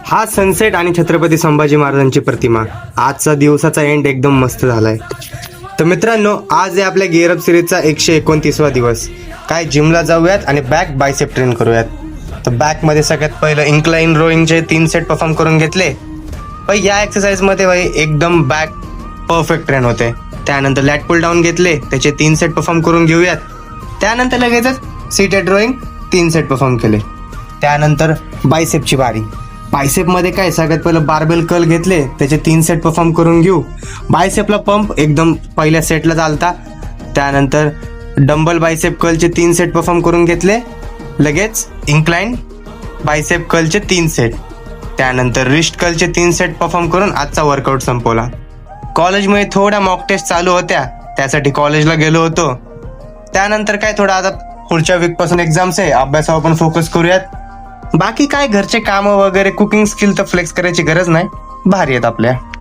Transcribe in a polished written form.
हा सनसेट आणि छत्रपती संभाजी महाराजांची प्रतिमा. आजचा दिवसाचा एंड एकदम मस्त झालाय. तर मित्रांनो, आज आहे आपल्या गिअर अप सिरीजचा 129वा दिवस. काय जिमला जाऊयात आणि बॅक बायसेप ट्रेन करूयात. तर बॅकमध्ये सगळ्यात पहिलं इन्क्लाइन रोईंगचे 3 सेट परफॉर्म करून घेतले. पण या एक्सरसाइजमध्ये भाई एकदम बॅक परफेक्ट ट्रेन होते. त्यानंतर लॅट पुल डाऊन घेतले, त्याचे 3 सेट परफॉर्म करून घेऊयात. त्यानंतर लगेचच सीटेड रोईंग 3 सेट परफॉर्म केले. त्यानंतर बायसेपची बारी. बायसेपमध्ये काय सगळ्यात पहिलं बार्बेल कर्ल घेतले, त्याचे 3 सेट परफॉर्म करून घेऊ. बायसेपला पंप एकदम पहिल्या सेटला चालता. त्यानंतर डंबल बायसेप कर्लचे 3 सेट परफॉर्म करून घेतले. लगेच इन्क्लाइन बायसेप कर्लचे 3 सेट. त्यानंतर रिस्ट कर्लचे 3 सेट परफॉर्म करून आजचा वर्कआउट संपवला. कॉलेजमध्ये थोड्या मॉक टेस्ट चालू होत्या, त्यासाठी कॉलेजला गेलो होतो. त्यानंतर काय थोडं आता पुढच्या वीकपासून एक्झाम्स आहे, अभ्यासावर पण फोकस करूयात. बाकी काय घरचे कामं वगैरे कुकिंग स्किल तर फ्लेक्स करायची गरज नाही, भारी आहेत आपल्या.